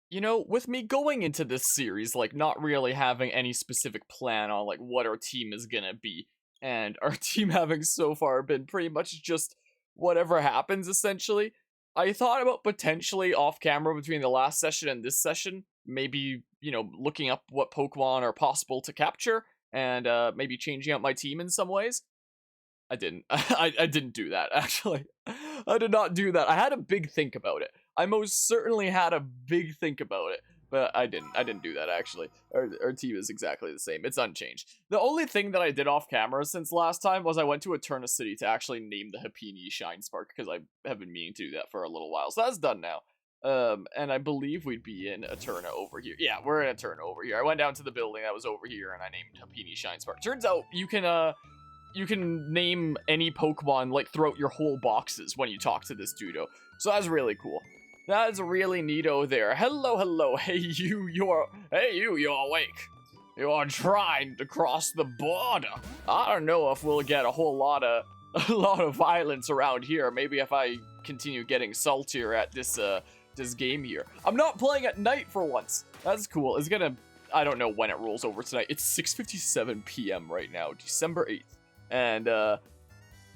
You know, with me going into this series, like, not really having any specific plan on, like, what our team is gonna be, and our team having so far been pretty much just whatever happens, essentially, I thought about potentially off camera between the last session and this session, maybe, looking up what Pokemon are possible to capture, and maybe changing out my team in some ways. I didn't. I didn't do that, actually. I did not do that. I had a big think about it. I most certainly had a big think about it, but I didn't. I didn't do that, actually. Our team is exactly the same. It's unchanged. The only thing that I did off camera since last time was I went to Eterna City to actually name the Happiny Shine Spark, because I have been meaning to do that for a little while. So that's done now. And I believe we'd be in Eterna over here. Yeah, we're in Eterna over here. I went down to the building that was over here, and I named Happiny Shine Spark. Turns out you can name any Pokemon, like, throughout your whole boxes when you talk to this Dudo. So that's really cool. That's really neato there. Hello, hello. Hey, you're awake. You are trying to cross the border. I don't know if we'll get a lot of violence around here. Maybe if I continue getting saltier at this game here. I'm not playing at night for once. That's cool. I don't know when it rolls over tonight. It's 6:57 p.m. right now, December 8th. And,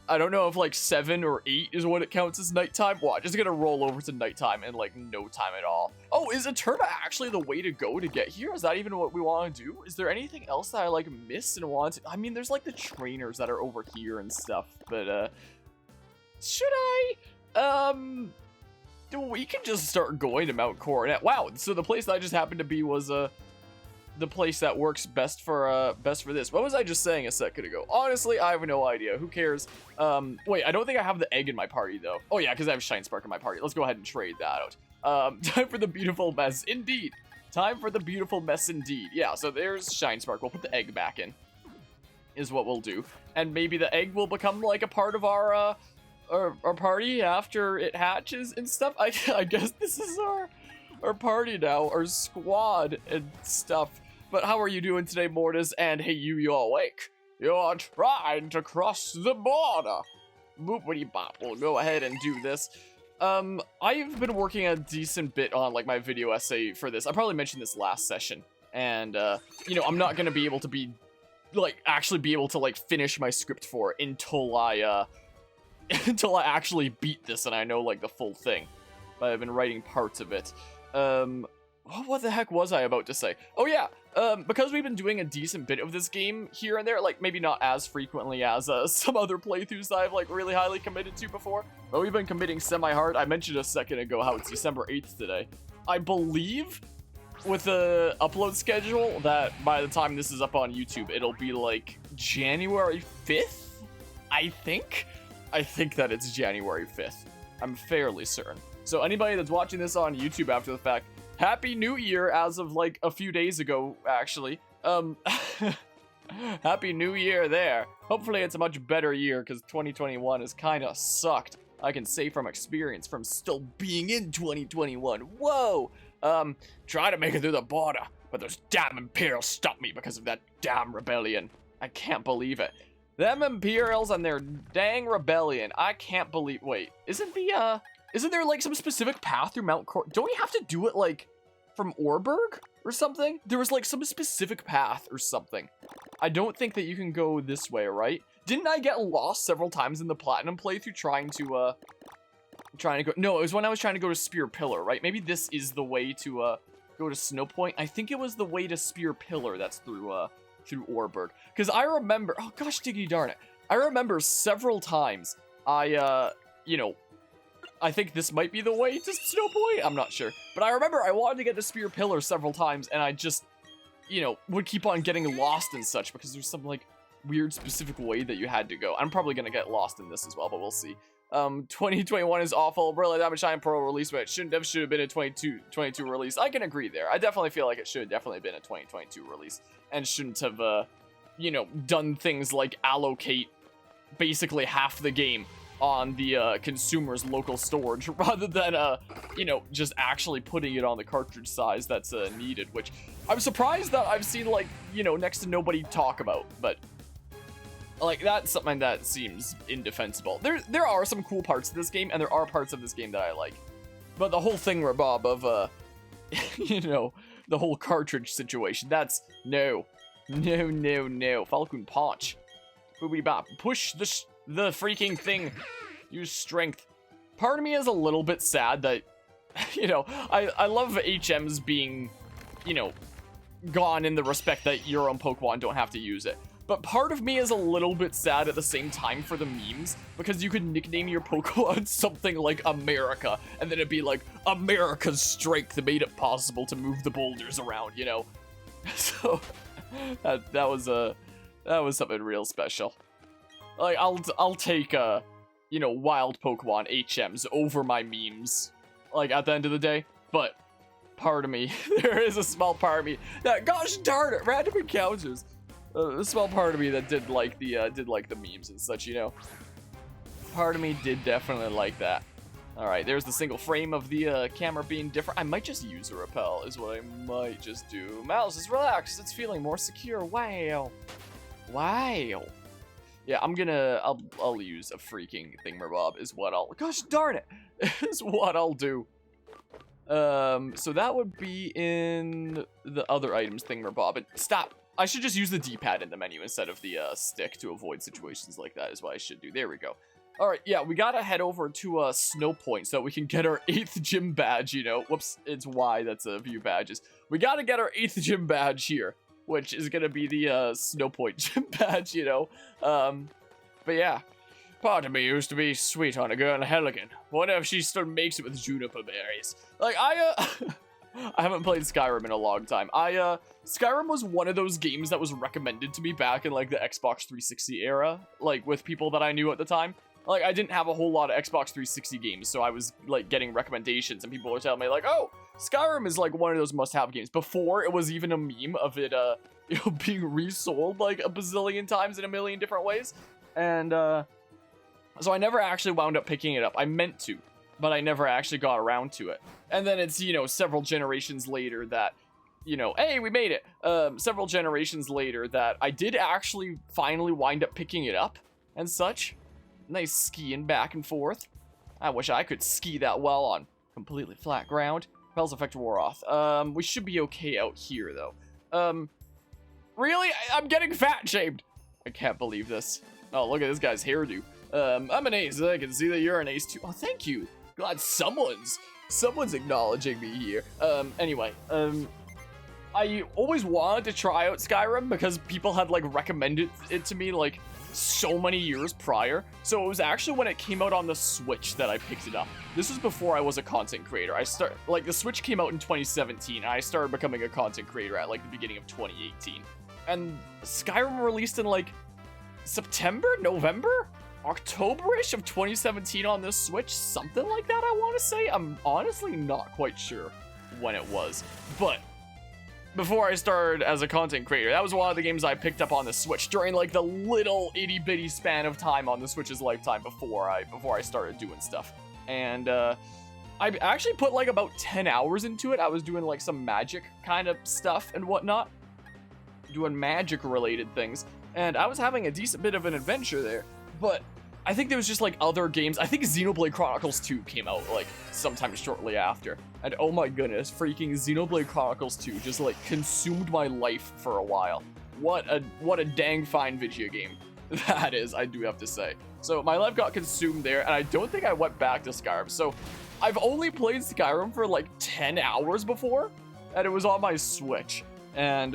I don't know if, like, 7 or 8 is what it counts as nighttime. Watch, it's gonna roll over to nighttime in, like, no time at all. Oh, is Eterna actually the way to go to get here? Is that even what we want to do? Is there anything else that I, like, missed and want to... I mean, there's, like, the trainers that are over here and stuff, but, should I? We can just start going to Mount Coronet. Wow, so the place that I just happened to be was, the place that works best for this. What was I just saying a second ago? Honestly, I have no idea. Who cares? Wait, I don't think I have the egg in my party, though. Oh, yeah, because I have Shine Spark in my party. Let's go ahead and trade that out. Time for the beautiful mess, indeed. Time for the beautiful mess, indeed. Yeah, so there's Shine Spark. We'll put the egg back in, is what we'll do. And maybe the egg will become, like, a part of our party after it hatches and stuff. I guess this is our party now, our squad and stuff. But how are you doing today, Mortis? And hey, you awake? You're trying to cross the border. Boopity bop. We'll go ahead and do this. I've been working a decent bit on, like, my video essay for this. I probably mentioned this last session. And, I'm not gonna be able to actually be able to, like, finish my script for it until I actually beat this and I know, like, the full thing. But I've been writing parts of it. What the heck was I about to say? Oh yeah, because we've been doing a decent bit of this game here and there, like, maybe not as frequently as some other playthroughs that I've, like, really highly committed to before, but we've been committing semi-hard. I mentioned a second ago how it's December 8th today. I believe with the upload schedule that by the time this is up on YouTube, it'll be, like, January 5th, I think that it's January 5th. I'm fairly certain. So anybody that's watching this on YouTube after the fact, Happy New Year as of, like, a few days ago, actually. Happy New Year there. Hopefully it's a much better year, because 2021 has kind of sucked. I can say from experience, from still being in 2021. Whoa! Try to make it through the border, but those damn Imperials stopped me because of that damn rebellion. I can't believe it. Them Imperials and their dang rebellion. I can't believe... Wait, isn't there, like, some specific path through Mount Cor... Don't we have to do it, like, from Orberg or something? There was, like, some specific path or something. I don't think that you can go this way, right? Didn't I get lost several times in the Platinum playthrough trying to go... No, it was when I was trying to go to Spear Pillar, right? Maybe this is the way to, go to Snow Point. I think it was the way to Spear Pillar that's through Orberg. Because I remember... Oh, gosh, diggity darn it. I remember several times I think this might be the way to Snow Point. I'm not sure. But I remember I wanted to get to Spear Pillar several times, and I just, would keep on getting lost and such, because there's some, like, weird specific way that you had to go. I'm probably going to get lost in this as well, but we'll see. 2021 is awful. Brilliant Diamond Shine Pearl release, but it should have been a 22 release. I can agree there. I definitely feel like it should have definitely been a 2022 release, and shouldn't have, done things like allocate basically half the game on the consumer's local storage rather than just actually putting it on the cartridge size that's needed, which I'm surprised that I've seen, like, next to nobody talk about, but like, that's something that seems indefensible. There are some cool parts of this game, and there are parts of this game that I like, but the whole thing, Rabob, of you know, the whole cartridge situation. That's no. Falcon Punch. Boobity bop. Push the freaking thing. Use strength. Part of me is a little bit sad that, you know, I love HMs being, you know, gone in the respect that your own Pokemon don't have to use it. But part of me is a little bit sad at the same time for the memes, because you could nickname your Pokemon something like America, and then it'd be like, America's strength made it possible to move the boulders around, you know? So, that was something real special. Like, I'll take, you know, wild Pokemon HMs over my memes, like, at the end of the day, but part of me, there is a small part of me that, gosh darn it, random encounters. A small part of me that did like the memes and such, you know. Part of me did definitely like that. All right, there's the single frame of the camera being different. I might just use a repel is what I might just do. Mouse is relaxed. It's feeling more secure. Wow. Yeah, I'll use a freaking thingamabob is what I'll, gosh darn it, is what I'll do. So that would be in the other items thingamabob. And stop. I should just use the D-pad in the menu instead of the stick to avoid situations like that is what I should do. There we go. Alright, yeah, we gotta head over to Snow Point so that we can get our 8th gym badge, you know. Whoops, it's Y, that's view badges. We gotta get our 8th gym badge here, which is gonna be the Snow Point gym badge, you know. But yeah. Part of me used to be sweet on a girl in Helligan. What if she still makes it with juniper berries? Like, I haven't played Skyrim in a long time. Skyrim was one of those games that was recommended to me back in, like, the Xbox 360 era, like, with people that I knew at the time. Like, I didn't have a whole lot of Xbox 360 games, so I was, like, getting recommendations, and people were telling me, like, oh, Skyrim is, like, one of those must-have games. Before, it was even a meme of it, you know, being resold, like, a bazillion times in a million different ways. And, so I never actually wound up picking it up. I meant to, but I never actually got around to it. And then it's, you know, several generations later that, you know, hey, we made it. Several generations later that I did actually finally wind up picking it up and such. Nice skiing back and forth. I wish I could ski that well on completely flat ground. Repel's effect wore off. We should be okay out here, though. Really? I'm getting fat-shamed. I can't believe this. Oh, look at this guy's hairdo. I'm an ace. I can see that you're an ace, too. Oh, thank you. Glad someone's acknowledging me here. Anyway, I always wanted to try out Skyrim because people had, like, recommended it to me, like, so many years prior. So it was actually when it came out on the Switch that I picked it up. This was before I was a content creator. The Switch came out in 2017, and I started becoming a content creator at, like, the beginning of 2018. And Skyrim released in, like, September? November? October-ish of 2017 on this Switch, something like that, I want to say. I'm honestly not quite sure when it was, but before I started as a content creator, that was one of the games I picked up on the Switch during, like, the little itty-bitty span of time on the Switch's lifetime before I started doing stuff. And I actually put, like, about 10 hours into it. I was doing, like, some magic kind of stuff and whatnot, doing magic-related things, and I was having a decent bit of an adventure there. But I think there was just, like, other games. I think Xenoblade Chronicles 2 came out, like, sometime shortly after. And oh my goodness, freaking Xenoblade Chronicles 2 just, like, consumed my life for a while. What a dang fine video game that is, I do have to say. So my life got consumed there, and I don't think I went back to Skyrim. So I've only played Skyrim for, like, 10 hours before, and it was on my Switch. And,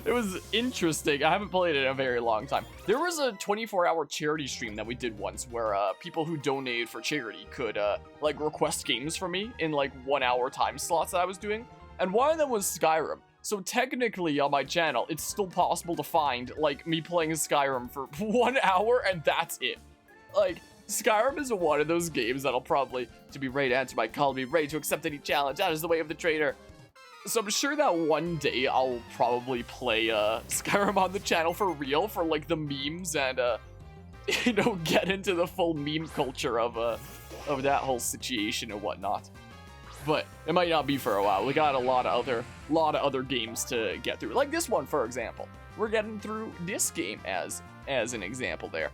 it was interesting. I haven't played it in a very long time. There was a 24-hour charity stream that we did once where people who donated for charity could like request games for me in like 1-hour time slots that I was doing. And one of them was Skyrim. So technically on my channel, it's still possible to find like me playing Skyrim for 1 hour and that's it. Like, Skyrim is one of those games that'll probably, to be ready to answer my call, be ready to accept any challenge. That is the way of the trader. So I'm sure that one day I'll probably play Skyrim on the channel for real, for like the memes and you know, get into the full meme culture of that whole situation and whatnot. But it might not be for a while. We got a lot of other games to get through, like this one for example. We're getting through this game as an example there.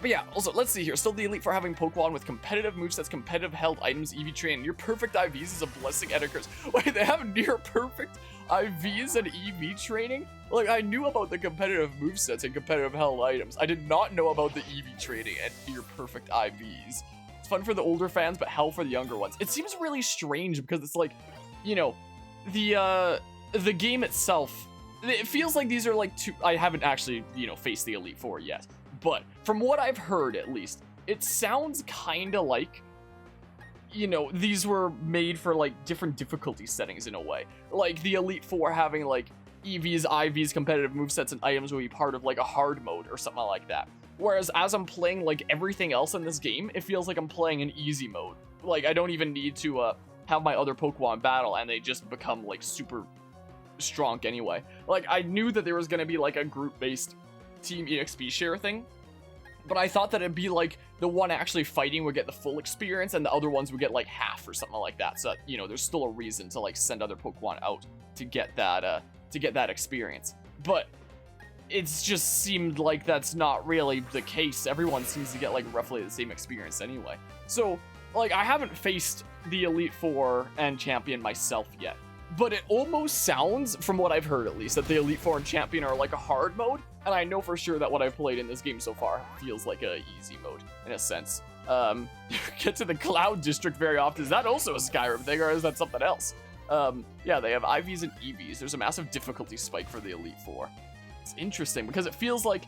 But yeah, also, let's see here. Still the Elite Four having Pokemon with competitive movesets, competitive held items, EV train, near perfect IVs is a blessing and a curse. Wait, they have near perfect IVs and EV training? Like, I knew about the competitive movesets and competitive held items. I did not know about the EV training and near perfect IVs. It's fun for the older fans, but hell for the younger ones. It seems really strange because it's like, you know, the game itself, it feels like these are like two. I haven't actually, you know, faced the Elite Four yet. But from what I've heard, at least, it sounds kind of like, you know, these were made for, like, different difficulty settings in a way. Like, the Elite Four having, like, EVs, IVs, competitive movesets, and items will be part of, like, a hard mode or something like that. Whereas, as I'm playing, like, everything else in this game, it feels like I'm playing an easy mode. Like, I don't even need to, have my other Pokemon battle, and they just become, like, super strong anyway. Like, I knew that there was gonna be, like, a group-based Team EXP share thing, but I thought that it'd be like the one actually fighting would get the full experience and the other ones would get like half or something like that, so that, you know, there's still a reason to like send other Pokemon out to get that experience. But it's just seemed like that's not really the case. Everyone seems to get like roughly the same experience anyway. So like, I haven't faced the Elite Four and Champion myself yet, but it almost sounds, from what I've heard at least, that the Elite Four and Champion are like a hard mode, and I know for sure that what I've played in this game so far feels like a easy mode, in a sense. Get to the Cloud District very often. Is that also a Skyrim thing, or is that something else? Yeah, they have IVs and EVs. There's a massive difficulty spike for the Elite Four. It's interesting, because it feels like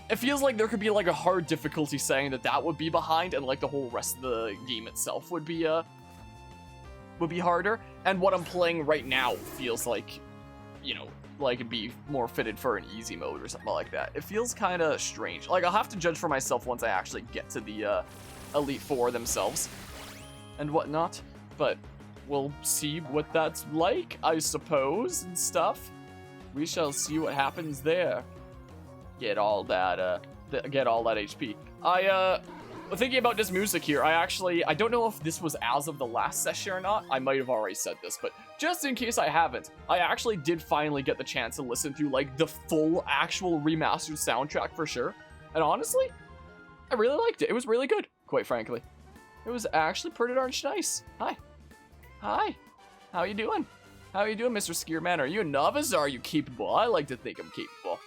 there could be like a hard difficulty saying that would be behind, and like the whole rest of the game itself would be harder, and what I'm playing right now feels like, you know, like it'd be more fitted for an easy mode or something like that. It feels kind of strange. Like, I'll have to judge for myself once I actually get to the Elite Four themselves and whatnot, but we'll see what that's like, I suppose, and stuff. We shall see what happens there. Get all that HP. Thinking about this music here, I don't know if this was as of the last session or not. I might have already said this, but just in case I haven't, I actually did finally get the chance to listen to, like, the full actual remastered soundtrack for sure. And honestly, I really liked it. It was really good, quite frankly. It was actually pretty darn nice. Hi. Hi. How you doing? How you doing, Mr. Skierman? Are you a novice or are you capable? I like to think I'm capable.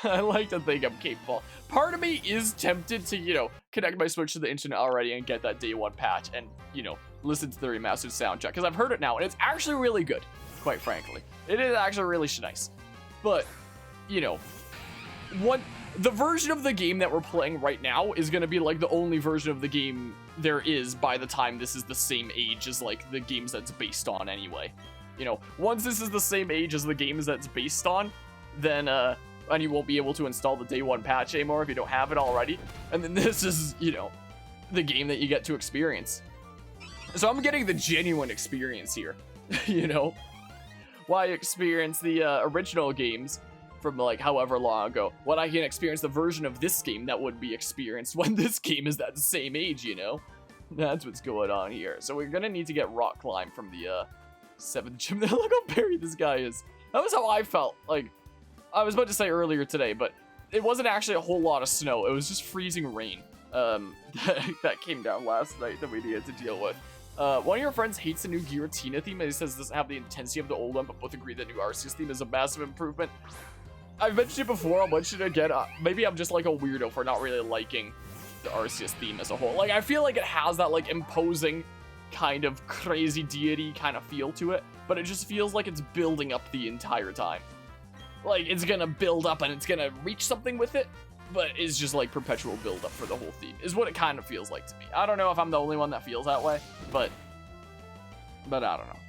I like to think I'm capable. Part of me is tempted to, you know, connect my Switch to the internet already and get that day one patch and, you know, listen to the remastered soundtrack, because I've heard it now and it's actually really good, quite frankly. It is actually really nice. But, you know, the version of the game that we're playing right now is going to be like the only version of the game there is by the time this is the same age as like the games that's based on anyway. You know, once this is the same age as the games that's based on, then, and you won't be able to install the day one patch anymore if you don't have it already. And then this is, you know, the game that you get to experience. So I'm getting the genuine experience here, you know? Why experience the original games from like however long ago, when I can experience the version of this game that would be experienced when this game is that same age, you know? That's what's going on here. So we're gonna need to get rock climb from the 7th gym. Look how buried this guy is. That was how I felt. Like, I was about to say earlier today, but it wasn't actually a whole lot of snow. It was just freezing rain that came down last night that we needed to deal with. One of your friends hates the new Giratina theme, and he says it doesn't have the intensity of the old one, but both agree the new Arceus theme is a massive improvement. I've mentioned it before, I'll mention it again. Maybe I'm just like a weirdo for not really liking the Arceus theme as a whole. Like, I feel like it has that like imposing kind of crazy deity kind of feel to it, but it just feels like it's building up the entire time. Like, it's gonna build up and it's gonna reach something with it, but it's just like perpetual build up for the whole theme, is what it kind of feels like to me. I don't know if I'm the only one that feels that way, but I don't know.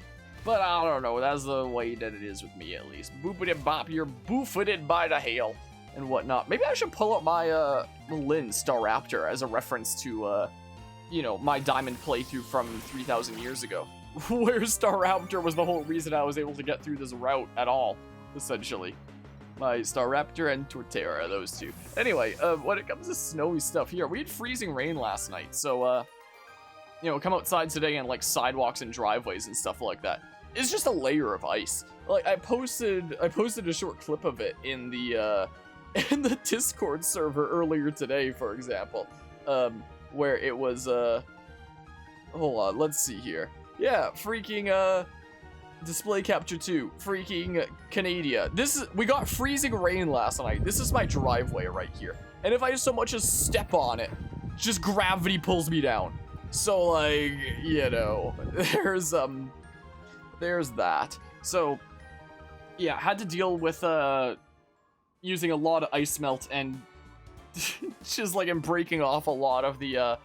But I don't know, that's the way that it is with me at least. Boopity bop, you're boofeted by the hail and whatnot. Maybe I should pull up my Lynn Staraptor as a reference to, you know, my Diamond playthrough from 3,000 years ago, where Staraptor was the whole reason I was able to get through this route at all. Essentially, my Staraptor and Torterra, those two. Anyway, when it comes to snowy stuff here, we had freezing rain last night, so you know, come outside today and like sidewalks and driveways and stuff like that, it's just a layer of ice. Like, I posted a short clip of it in the in the Discord server earlier today, for example, where it was, hold on, let's see here. Yeah, freaking, Display Capture 2, freaking Canada. We got freezing rain last night. This is my driveway right here. And if I so much as step on it, just gravity pulls me down. So, like, you know, there's that. So, yeah, had to deal with, using a lot of ice melt and just, like, I'm breaking off a lot of the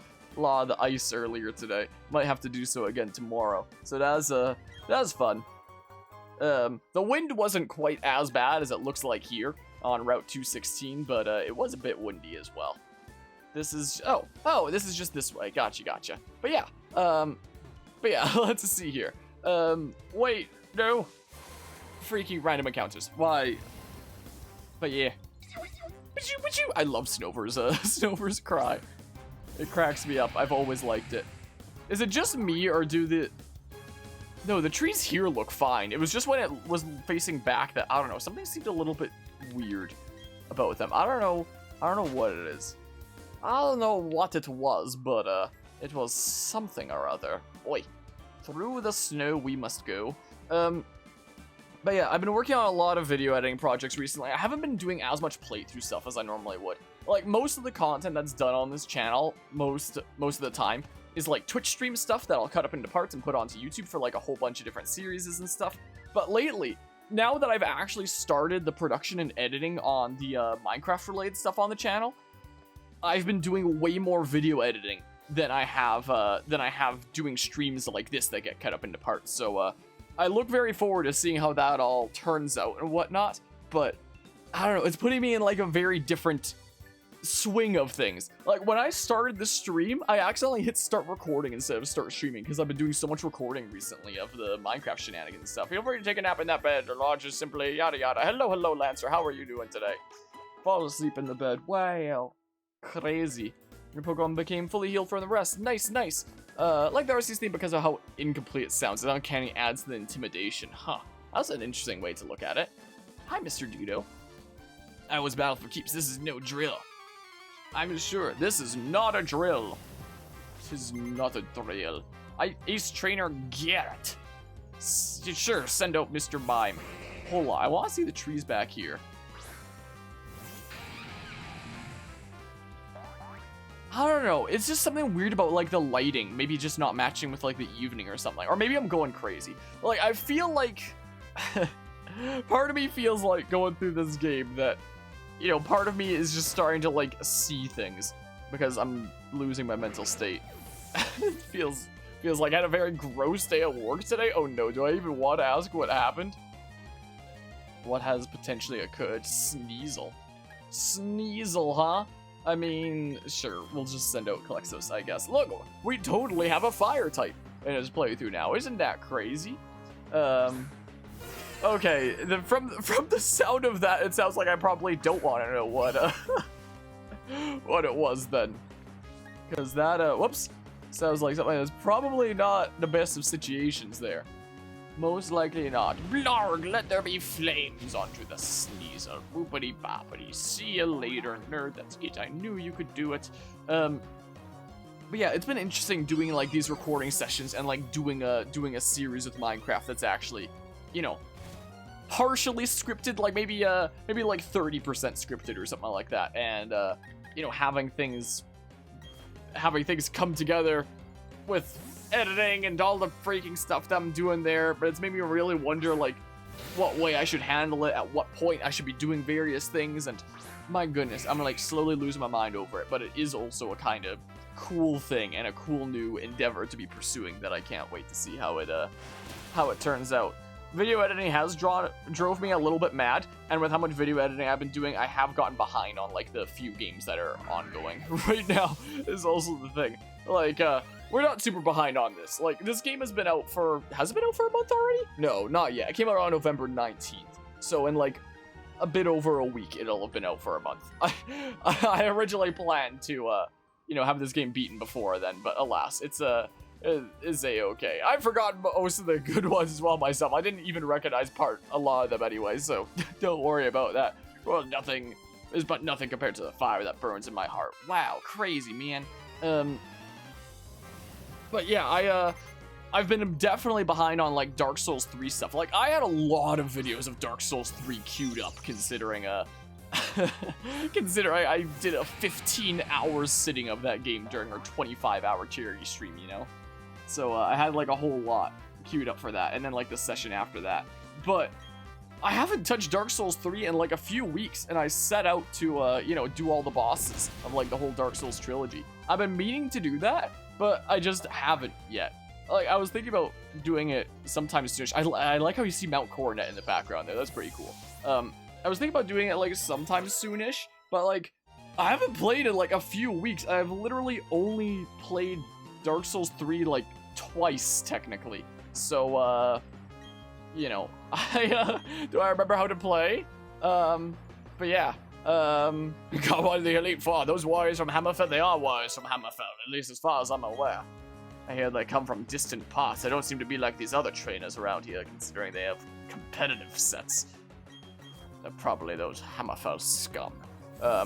ice earlier today. Might have to do so again tomorrow. So that was fun. The wind wasn't quite as bad as it looks like here on Route 216, but it was a bit windy as well. This is this is just this way. Gotcha. But yeah, let's see here. Wait, no, freaking random encounters. Why? But yeah, I love Snover's Snover's cry. It cracks me up. I've always liked it. Is it just me, or no, the trees here look fine. It was just when it was facing back that, I don't know, something seemed a little bit weird about them. I don't know what it is. I don't know what it was, but it was something or other. Oi, through the snow we must go. But yeah, I've been working on a lot of video editing projects recently. I haven't been doing as much playthrough stuff as I normally would. Like, most of the content that's done on this channel, most of the time, is like Twitch stream stuff that I'll cut up into parts and put onto YouTube for like a whole bunch of different series and stuff. But lately, now that I've actually started the production and editing on the Minecraft related stuff on the channel, I've been doing way more video editing than I have doing streams like this that get cut up into parts. So I look very forward to seeing how that all turns out and whatnot. But I don't know, it's putting me in like a very different swing of things. Like, when I started the stream, I accidentally hit start recording instead of start streaming because I've been doing so much recording recently of the Minecraft shenanigans and stuff. Feel free to take a nap in that bed, or lodge just simply yada yada. Hello Lancer, how are you doing today? Fall asleep in the bed. Wow, crazy. Your Pokemon became fully healed from the rest. Nice. Like the RC's theme because of how incomplete it sounds. The uncanny adds to the intimidation. Huh, that's an interesting way to look at it. Hi, Mr. Dudo. I was battle for keeps. This is no drill. I'm sure this is not a drill. This is not a drill. Ace Trainer Garrett. Sure, send out Mr. Mime. Hold on, I want to see the trees back here. I don't know, it's just something weird about like the lighting. Maybe just not matching with like the evening or something. Or maybe I'm going crazy. Like, I feel like... part of me feels like going through this game that, you know, part of me is just starting to, like, see things because I'm losing my mental state. It feels like I had a very gross day at work today. Oh no, do I even want to ask what happened? What has potentially occurred? Sneasel, huh? I mean, sure, we'll just send out Calexos, I guess. Look, we totally have a fire type in his playthrough now. Isn't that crazy? Okay, from the sound of that, it sounds like I probably don't want to know what what it was then, because that whoops, sounds like something that's probably not the best of situations there. Most likely not. Blarg, let there be flames onto the Sneasel. Boopity boppity. See you later, nerd. That's it. I knew you could do it. But yeah, it's been interesting doing like these recording sessions and like doing a series with Minecraft that's actually, you know, partially scripted, like maybe like 30% scripted or something like that, and you know, having things come together with editing and all the freaking stuff that I'm doing there. But it's made me really wonder like what way I should handle it, at what point I should be doing various things, and my goodness, I'm like slowly losing my mind over it. But it is also a kind of cool thing and a cool new endeavor to be pursuing that I can't wait to see how it turns out. Video editing has drove me a little bit mad, and with how much video editing I've been doing, I have gotten behind on like the few games that are ongoing right now is also the thing. Like, we're not super behind on this. Like, this game has it been out for a month already? No, not yet. It came out on November 19th. So in like a bit over a week, it'll have been out for a month. I originally planned to, you know, have this game beaten before then, but alas, it's a-okay. I've forgotten most of the good ones as well myself. I didn't even recognize a lot of them anyway, so don't worry about that. Well, nothing is but nothing compared to the fire that burns in my heart. Wow, crazy, man. But yeah, I've been definitely behind on like Dark Souls 3 stuff. Like I had a lot of videos of Dark Souls 3 queued up, considering I did a 15 hours sitting of that game during our 25-hour charity stream, you know? So I had like a whole lot queued up for that, and then like the session after that. But I haven't touched Dark Souls 3 in like a few weeks, and I set out to, you know, do all the bosses of like the whole Dark Souls trilogy. I've been meaning to do that, but I just haven't yet. Like, I was thinking about doing it sometime soonish. I like how you see Mount Coronet in the background there. That's pretty cool. I was thinking about doing it like sometime soonish, but like, I haven't played in like a few weeks. I've literally only played Dark Souls 3 like twice, technically. So, you know, do I remember how to play? But yeah, come on, the Elite Four. Those warriors from Hammerfell, they are warriors from Hammerfell, at least as far as I'm aware. I hear they come from distant parts. They don't seem to be like these other trainers around here, considering they have competitive sets. They're probably those Hammerfell scum.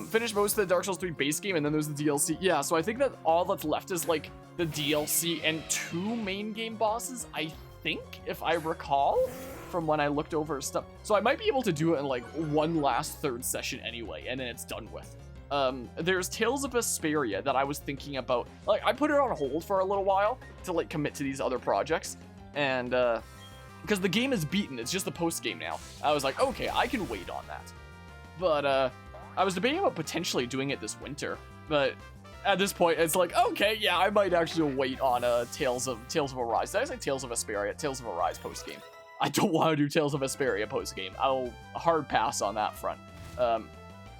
Finished most of the Dark Souls 3 base game, and then there's the DLC. Yeah, so I think that all that's left is like the DLC and 2 main game bosses, I think, if I recall, from when I looked over stuff. So I might be able to do it in like one last third session anyway, and then it's done with. There's Tales of Vesperia that I was thinking about. Like, I put it on hold for a little while to like commit to these other projects, and because the game is beaten, it's just the post game now. I was like, okay, I can wait on that. But I was debating about potentially doing it this winter, but at this point, it's like, okay, yeah, I might actually wait on Tales of Arise. Did I say Tales of Vesperia? Tales of Arise post game. I don't want to do Tales of Vesperia post game. I'll hard pass on that front.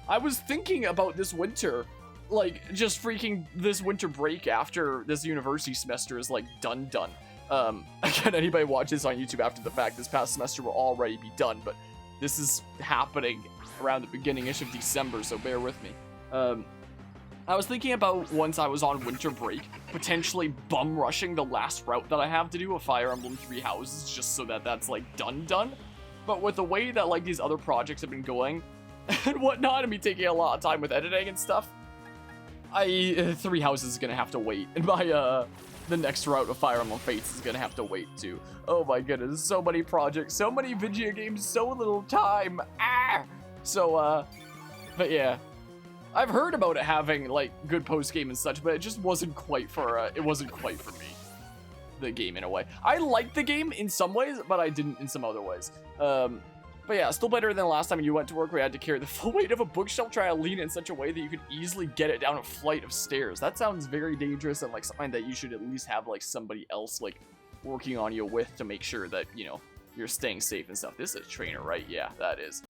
I was thinking about this winter, like, just freaking this winter break after this university semester is, like, done. Again, anybody watch this on YouTube after the fact, this past semester will already be done, but this is happening around the beginning-ish of December, so bear with me. I was thinking about, once I was on winter break, potentially bum rushing the last route that I have to do of Fire Emblem 3 Houses, just so that that's, like, done. But with the way that, like, these other projects have been going, and whatnot, and me taking a lot of time with editing and stuff, 3 Houses is gonna have to wait, and the next route of Fire Emblem Fates is gonna have to wait too. Oh my goodness, so many projects, so many video games, so little time. So, but yeah, I've heard about it having like good post game and such, but it just wasn't quite for me. The game in a way. I liked the game in some ways, but I didn't in some other ways. But yeah, still better than last time you went to work where you had to carry the full weight of a bookshelf, try to lean it in such a way that you could easily get it down a flight of stairs. That sounds very dangerous and like something that you should at least have like somebody else like working on you with to make sure that, you know, you're staying safe and stuff. This is a trainer, right? Yeah, that is.